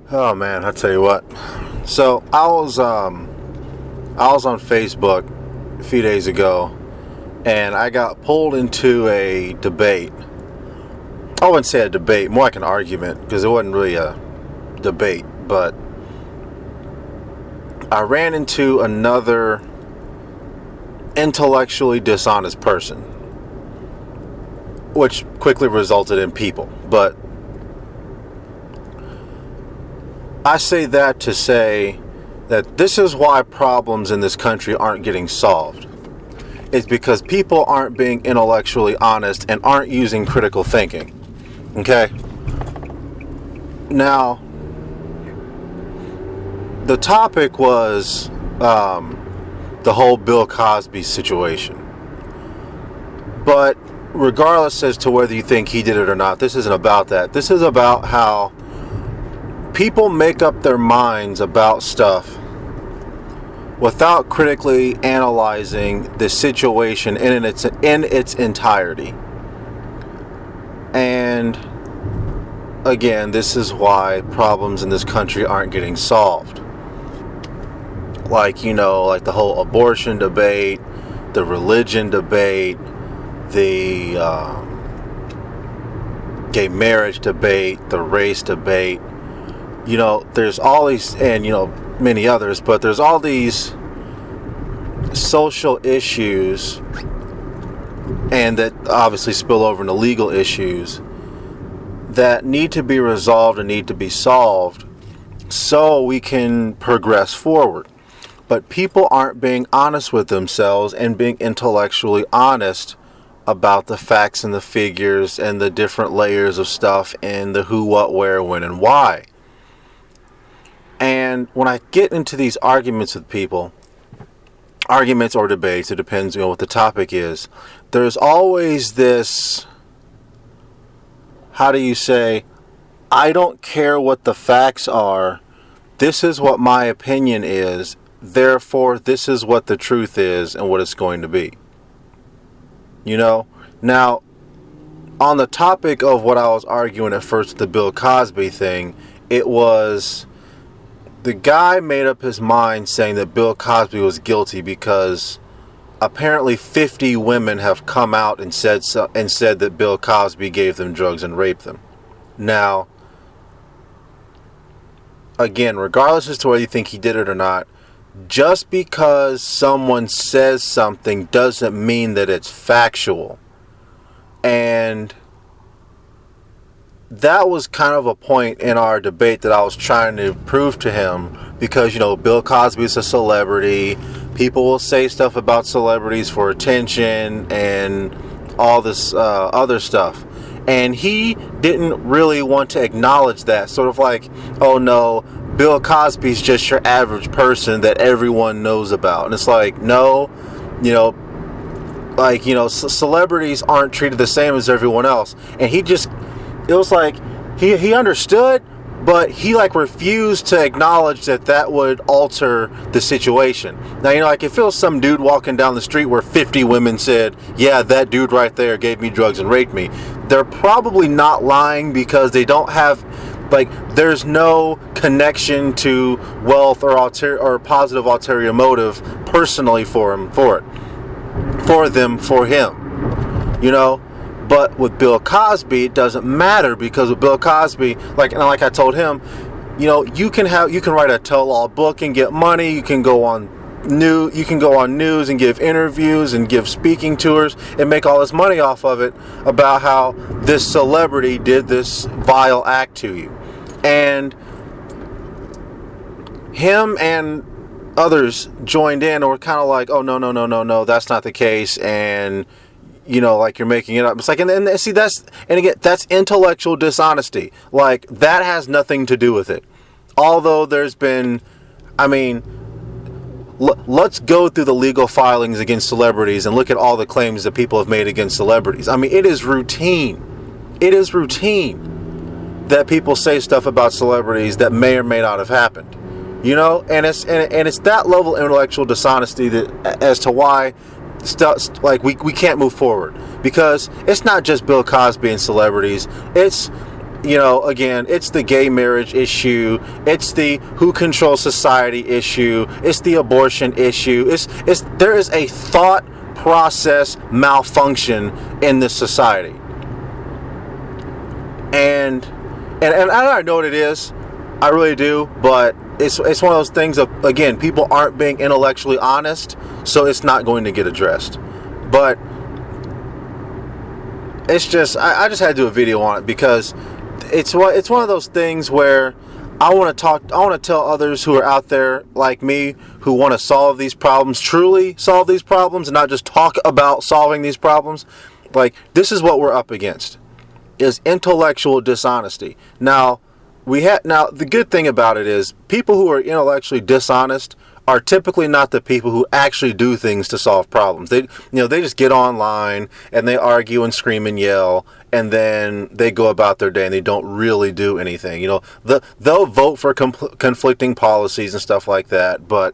Oh man, I tell you what. So I was on Facebook a few days ago, and I got pulled into a debate. I wouldn't say a debate, more like an argument, because it wasn't really a debate. But I ran into another intellectually dishonest person, which quickly resulted in people. But I say that to say that this is why problems in this country aren't getting solved. It's because people aren't being intellectually honest and aren't using critical thinking. Okay? Now, the topic was the whole Bill Cosby situation. But regardless as to whether you think he did it or not, this isn't about that. This is about how people make up their minds about stuff without critically analyzing the situation in its entirety. And again, this is why problems in this country aren't getting solved. Like the whole abortion debate, the religion debate, the gay marriage debate, the race debate. There's all these, and many others, but there's all these social issues, and that obviously spill over into legal issues that need to be resolved and need to be solved so we can progress forward. But people aren't being honest with themselves and being intellectually honest about the facts and the figures and the different layers of stuff and the who, what, where, when, and why. And when I get into these arguments with people, arguments or debates, it depends on what the topic is, there's always this, how do you say, I don't care what the facts are, this is what my opinion is, therefore this is what the truth is and what it's going to be. Now, on the topic of what I was arguing at first, the Bill Cosby thing, it was, the guy made up his mind saying that Bill Cosby was guilty because apparently 50 women have come out and said that Bill Cosby gave them drugs and raped them. Now, again, regardless as to whether you think he did it or not, just because someone says something doesn't mean that it's factual. And that was kind of a point in our debate that I was trying to prove to him, because Bill Cosby is a celebrity. People will say stuff about celebrities for attention and all this other stuff, and he didn't really want to acknowledge that. Sort of like, oh no, Bill Cosby's just your average person that everyone knows about. And it's like, no, celebrities aren't treated the same as everyone else. And it was like he understood, but he refused to acknowledge that would alter the situation. Now, if it was some dude walking down the street where 50 women said, yeah, that dude right there gave me drugs and raped me, they're probably not lying, because they don't have, there's no connection to wealth or positive ulterior motive personally for him. But with Bill Cosby, it doesn't matter, because with Bill Cosby, like I told him, you can write a tell-all book and get money. You can go on news and give interviews and give speaking tours and make all this money off of it about how this celebrity did this vile act to you. And him and others joined in and were kind of like, oh, no, that's not the case. And you're making it up. It's like, and see, that's intellectual dishonesty. That has nothing to do with it. Although there's been, let's go through the legal filings against celebrities and look at all the claims that people have made against celebrities. It is routine. It is routine that people say stuff about celebrities that may or may not have happened. And it's that level of intellectual dishonesty that as to why stuff we can't move forward, because it's not just Bill Cosby and celebrities. It's again, it's the gay marriage issue, it's the who controls society issue, it's the abortion issue. There is a thought process malfunction in this society, and I know what it is. I really do, but it's one of those things of, again, people aren't being intellectually honest, so it's not going to get addressed. But it's just, I just had to do a video on it because it's one of those things where I want to tell others who are out there like me who want to solve these problems, truly solve these problems, and not just talk about solving these problems. Like, this is what we're up against, is intellectual dishonesty. Now the good thing about it is people who are intellectually dishonest are typically not the people who actually do things to solve problems. They just get online and they argue and scream and yell, and then they go about their day and they don't really do anything. They'll vote for conflicting policies and stuff like that, but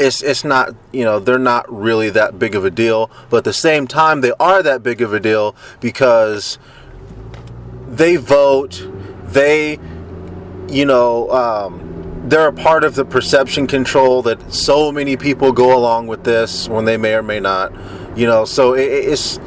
it's not, they're not really that big of a deal. But at the same time, they are that big of a deal because they vote, they're a part of the perception control that so many people go along with this when they may or may not, so it's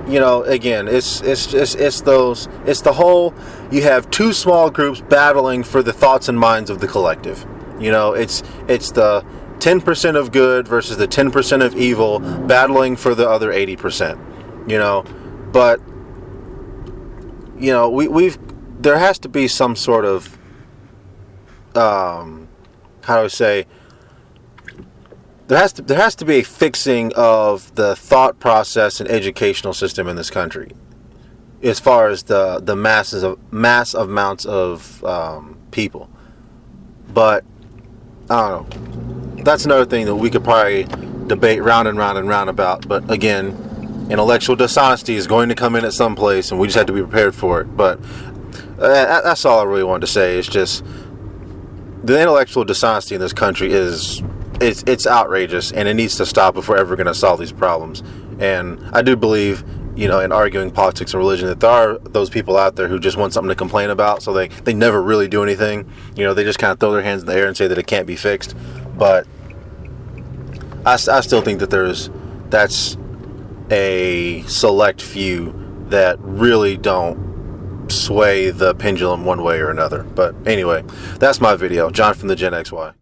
again, it's the whole, you have two small groups battling for the thoughts and minds of the collective. It's the 10% of good versus the 10% of evil battling for the other 80%, but there has to be some sort of how do I say, there has to be a fixing of the thought process and educational system in this country, as far as the mass amounts of people. But I don't know. That's another thing that we could probably debate round and round and round about. But again, intellectual dishonesty is going to come in at some place, and we just have to be prepared for it. But that's all I really wanted to say. It's just the intellectual dishonesty in this country it's outrageous, and it needs to stop if we're ever going to solve these problems. And I do believe, in arguing politics and religion, that there are those people out there who just want something to complain about, so they never really do anything. They just kind of throw their hands in the air and say that it can't be fixed. But I still think that that's a select few that really don't sway the pendulum one way or another. But anyway, that's my video. John from the Gen XY.